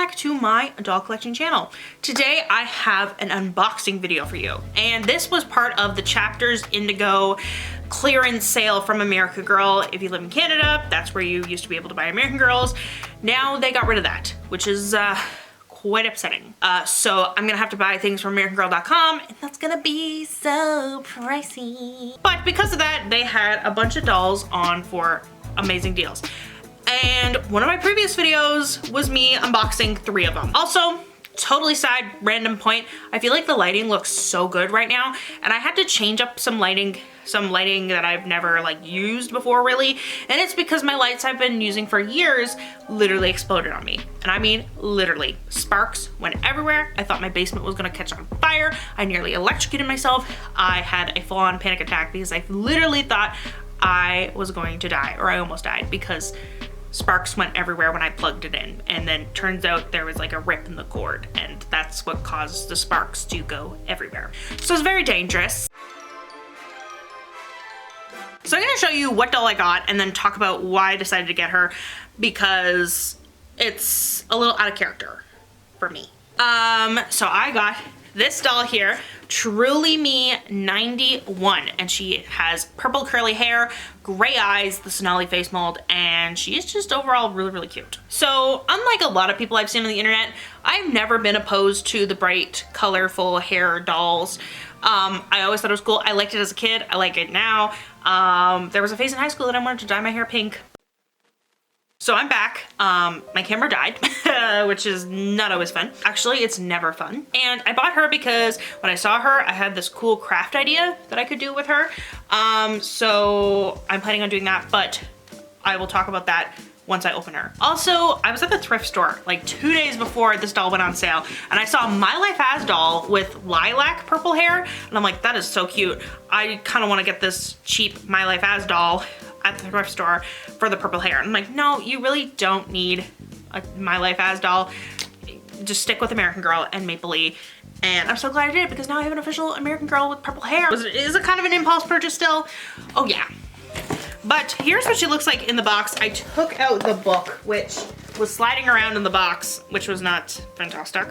back to my doll collection channel. Today I have an unboxing video for you, and this was part of the Chapters Indigo clearance sale from America Girl. If you live in Canada, that's where you used to be able to buy American Girls. Now they got rid of that, which is quite upsetting. So I'm gonna have to buy things from AmericanGirl.com, and that's gonna be so pricey. But because of that, they had a bunch of dolls on for amazing deals. And one of my previous videos was me unboxing 3 of them. Also, totally side random point, I feel like the lighting looks so good right now, and I had to change up some lighting that I've never used before really, and it's because my lights I've been using for years literally exploded on me. And I mean literally, sparks went everywhere. I thought my basement was gonna catch on fire. I nearly electrocuted myself. I had a full-on panic attack because I literally thought I was going to die, or I almost died, because sparks went everywhere when I plugged it in, and then turns out there was a rip in the cord, and that's what caused the sparks to go everywhere. So it's very dangerous. So I'm gonna show you what doll I got and then talk about why I decided to get her, because it's a little out of character for me. So I got this doll here, Truly Me 91, and she has purple curly hair, gray eyes, the Sonali face mold, and she is just overall really, really cute. So unlike a lot of people I've seen on the internet, I've never been opposed to the bright, colorful hair dolls. I always thought it was cool. I liked it as a kid. I like it now. There was a phase in high school that I wanted to dye my hair pink. So I'm back. My camera died, which is not always fun. Actually, it's never fun. And I bought her because when I saw her, I had this cool craft idea that I could do with her. So I'm planning on doing that, but I will talk about that once I open her. Also, I was at the thrift store 2 days before this doll went on sale, and I saw My Life As doll with lilac purple hair, and I'm like, that is so cute. I kind of want to get this cheap My Life As doll at the thrift store for the purple hair. And I'm like, no, you really don't need a My Life As doll. Just stick with American Girl and Mapley. And I'm so glad I did it, because now I have an official American Girl with purple hair. Is it kind of an impulse purchase still? Oh yeah. But here's what she looks like in the box. I took out the book, which was sliding around in the box, which was not fantastic.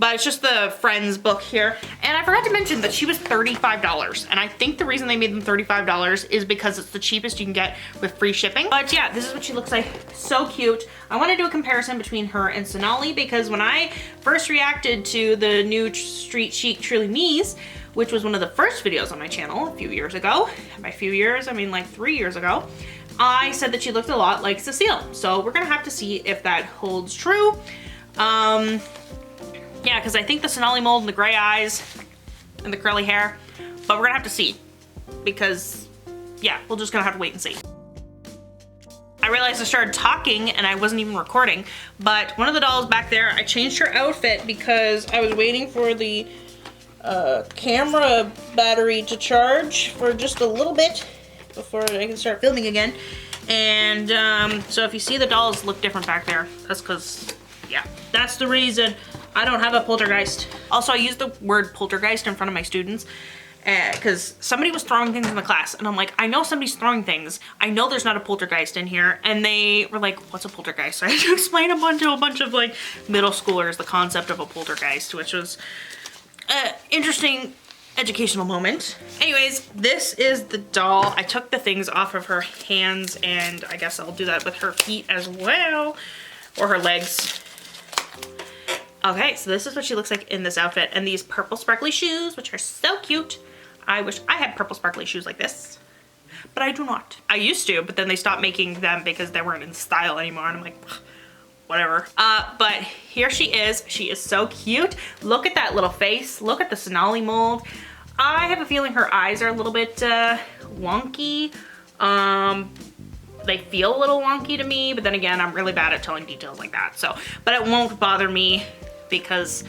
But it's just the Friends book here. And I forgot to mention that she was $35. And I think the reason they made them $35 is because it's the cheapest you can get with free shipping. But yeah, this is what she looks like. So cute. I want to do a comparison between her and Sonali, because when I first reacted to the new Street Chic Truly Me's, which was one of the first videos on my channel a few years ago. By a few years, I mean 3 years ago. I said that she looked a lot like Cecile. So we're gonna have to see if that holds true. Yeah, because I think the Sonali mold and the gray eyes and the curly hair, but we're gonna have to see, because yeah, we're just gonna have to wait and see. I realized I started talking and I wasn't even recording, but one of the dolls back there, I changed her outfit because I was waiting for the camera battery to charge for just a little bit before I can start filming again. And so if you see the dolls look different back there, that's because, yeah, that's the reason. I don't have a poltergeist. Also, I use the word poltergeist in front of my students because somebody was throwing things in the class, and I'm like, I know somebody's throwing things. I know there's not a poltergeist in here. And they were like, what's a poltergeist? So I had to explain to a bunch of middle schoolers the concept of a poltergeist, which was interesting educational moment. Anyways, this is the doll. I took the things off of her hands, and I guess I'll do that with her feet as well, or her legs. Okay, so this is what she looks like in this outfit, and these purple sparkly shoes, which are so cute. I wish I had purple sparkly shoes like this, but I do not. I used to, but then they stopped making them because they weren't in style anymore, and I'm like, whatever. But here she is. She is so cute. Look at that little face. Look at the Sonali mold. I have a feeling her eyes are a little bit wonky. They feel a little wonky to me, but then again, I'm really bad at telling details like that. So, but it won't bother me because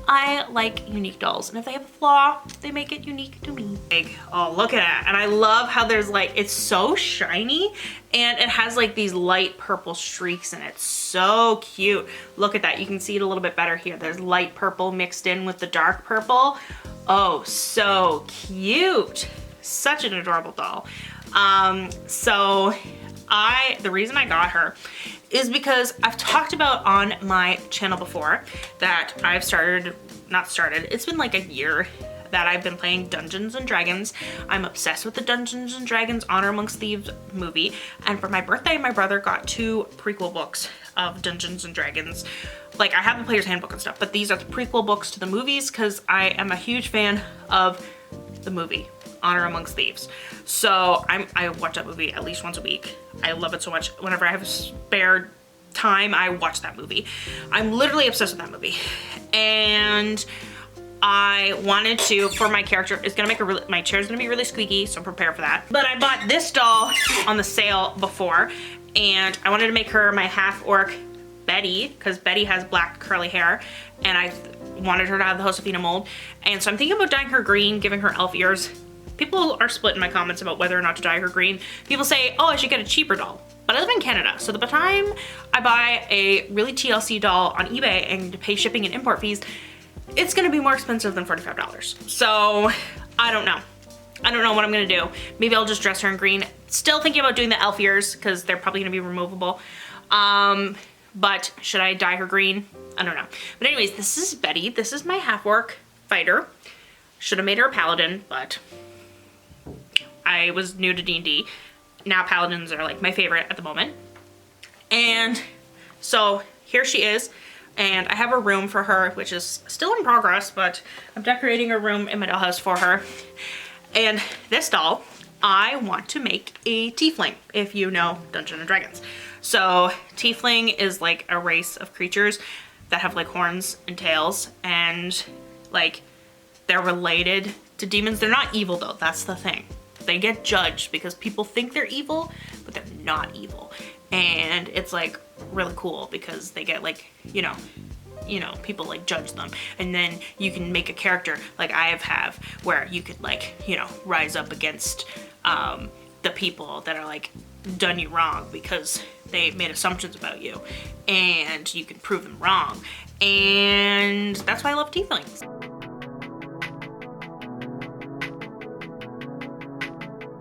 I like unique dolls, and if they have a flaw, they make it unique to me. Oh, look at that. And I love how there's it's so shiny, and it has these light purple streaks in it. So cute. Look at that. You can see it a little bit better here. There's light purple mixed in with the dark purple. Oh, so cute. Such an adorable doll. So The reason I got her is because I've talked about on my channel before that it's been like a year that I've been playing Dungeons and Dragons. I'm obsessed with the Dungeons and Dragons Honor Amongst Thieves movie, and for my birthday, my brother got 2 prequel books of Dungeons and Dragons. Like, I have the player's handbook and stuff, but these are the prequel books to the movies because I am a huge fan of the movie Honor Amongst Thieves. So I watch that movie at least once a week. I love it so much. Whenever I have a spare time, I watch that movie. I'm literally obsessed with that movie. And I wanted to, for my character, my chair's gonna be really squeaky, so prepare for that. But I bought this doll on the sale before, and I wanted to make her my half-orc Betty, because Betty has black curly hair, and I wanted her to have the Josefina mold. And so I'm thinking about dyeing her green, giving her elf ears. People are split in my comments about whether or not to dye her green. People say, oh, I should get a cheaper doll. But I live in Canada, so by the time I buy a really TLC doll on eBay and pay shipping and import fees, it's gonna be more expensive than $45. So I don't know. I don't know what I'm gonna do. Maybe I'll just dress her in green. Still thinking about doing the elf ears because they're probably gonna be removable. But should I dye her green? I don't know. But anyways, this is Betty. This is my half-orc fighter. Should have made her a paladin, but I was new to D&D. Now paladins are like my favorite at the moment. And so here she is. And I have a room for her, which is still in progress, but I'm decorating a room in my dollhouse for her. And this doll, I want to make a tiefling, if you know Dungeons and Dragons. So tiefling is like a race of creatures that have like horns and tails, and like they're related to demons. They're not evil though, that's the thing. They get judged because people think they're evil, but they're not evil. And it's like really cool because they get like, you know, people like judge them. And then you can make a character like I have where you could like, you know, rise up against the people that are like done you wrong because they made assumptions about you, and you can prove them wrong. And that's why I love tieflings.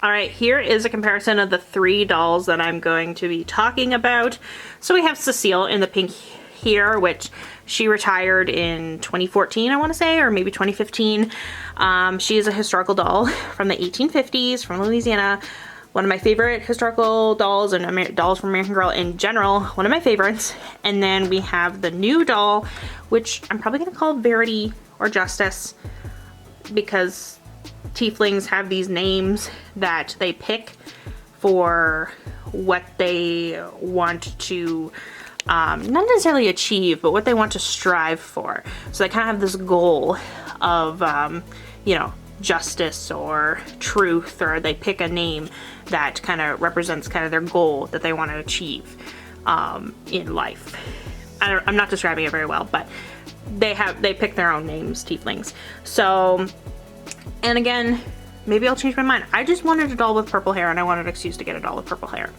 All right, here is a comparison of the 3 dolls that I'm going to be talking about. So we have Cecile in the pink here, which she retired in 2014, I want to say, or maybe 2015. She is a historical doll from the 1850s from Louisiana. One of my favorite historical dolls, and dolls from American Girl in general, one of my favorites. And then we have the new doll, which I'm probably going to call Verity or Justice, because tieflings have these names that they pick for what they want to not necessarily achieve, but what they want to strive for. So they kind of have this goal of you know, justice or truth, or they pick a name that kind of represents kind of their goal that they want to achieve in life. I'm not describing it very well, but they pick their own names, tieflings. So, and again, maybe I'll change my mind. I just wanted a doll with purple hair, and I wanted an excuse to get a doll with purple hair.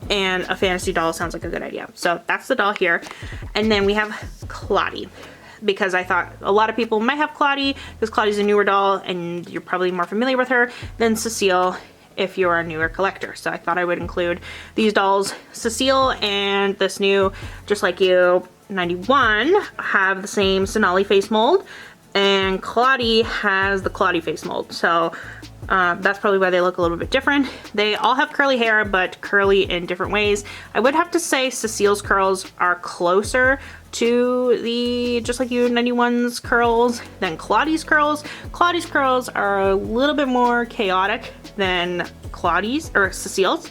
And a fantasy doll sounds like a good idea. So that's the doll here. And then we have Claudie, because I thought a lot of people might have Claudie, because Claudie's a newer doll, and you're probably more familiar with her than Cecile if you're a newer collector. So I thought I would include these dolls. Cecile and this new Just Like You 91 have the same Sonali face mold, and Claudie has the Claudie face mold. So that's probably why they look a little bit different. They all have curly hair, but curly in different ways. I would have to say Cecile's curls are closer to the Just Like You 91's curls than Claudie's curls. Claudie's curls are a little bit more chaotic than Claudie's or Cecile's.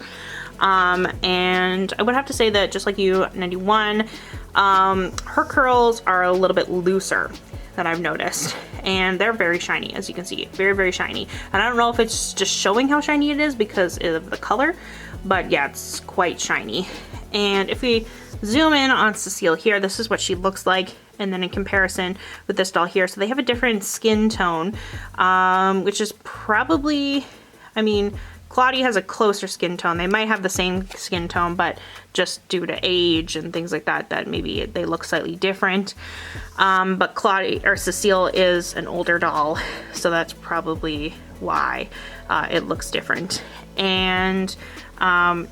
And I would have to say that Just Like You 91, her curls are a little bit looser that I've noticed, and they're very shiny, as you can see, very, very shiny. And I don't know if it's just showing how shiny it is because of the color, but yeah, it's quite shiny. And if we zoom in on Cecile here, this is what she looks like, and then in comparison with this doll here, so they have a different skin tone, which is probably, I mean, Claudie has a closer skin tone. They might have the same skin tone, but just due to age and things like that, that maybe they look slightly different. But Claudie or Cecile is an older doll, so that's probably why it looks different. And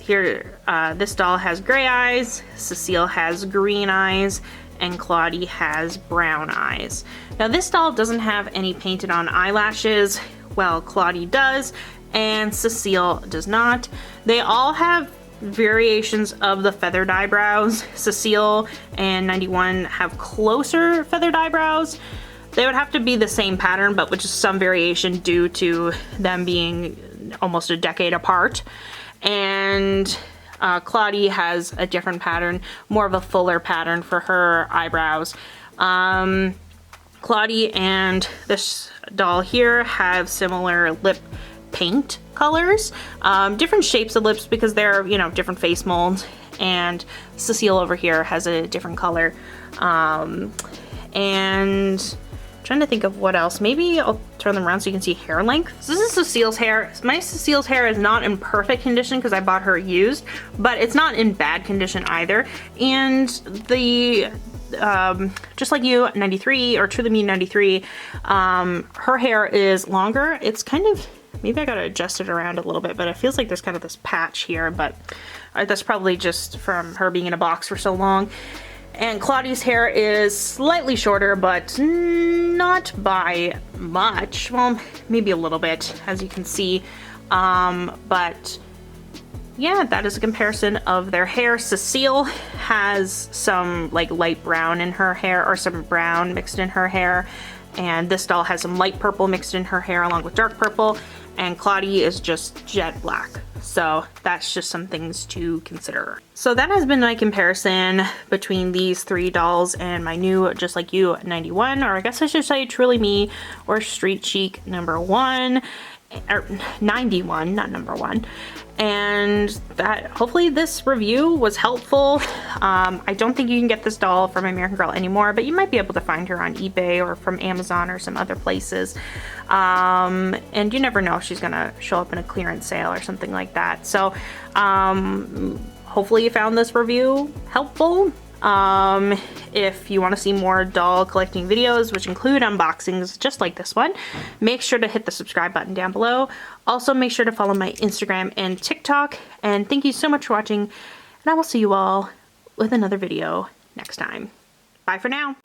here, this doll has gray eyes, Cecile has green eyes, and Claudie has brown eyes. Now this doll doesn't have any painted on eyelashes. Well, Claudie does, and Cecile does not. They all have variations of the feathered eyebrows. Cecile and 91 have closer feathered eyebrows. They would have to be the same pattern, but with just some variation due to them being almost a decade apart. And Claudie has a different pattern, more of a fuller pattern for her eyebrows. Claudie and this doll here have similar lip paint colors, different shapes of lips because they're, you know, different face molds. And Cecile over here has a different color. And trying to think of what else. Maybe I'll turn them around so you can see hair length. So this is Cecile's hair. My Cecile's hair is not in perfect condition because I bought her used, but it's not in bad condition either. And the just like you, 93, or Truly Me 93, her hair is longer. It's kind of, maybe I gotta adjust it around a little bit, but it feels like there's kind of this patch here, but that's probably just from her being in a box for so long. And Claudie's hair is slightly shorter, but not by much. Well, maybe a little bit, as you can see. But yeah, that is a comparison of their hair. Cecile has some like light brown in her hair, or some brown mixed in her hair. And this doll has some light purple mixed in her hair along with dark purple. And Claudie is just jet black. So that's just some things to consider. So that has been my comparison between these three dolls and my new Just Like You 91, or I guess I should say Truly Me or Street Chic #1, or 91, not #1. And that, hopefully this review was helpful. I don't think you can get this doll from American Girl anymore, but you might be able to find her on eBay or from Amazon or some other places. And you never know if she's gonna show up in a clearance sale or something like that. So hopefully you found this review helpful. If you want to see more doll collecting videos, which include unboxings just like this one, make sure to hit the subscribe button down below. Also, make sure to follow my Instagram and TikTok. And thank you so much for watching, and I will see you all with another video next time. Bye for now.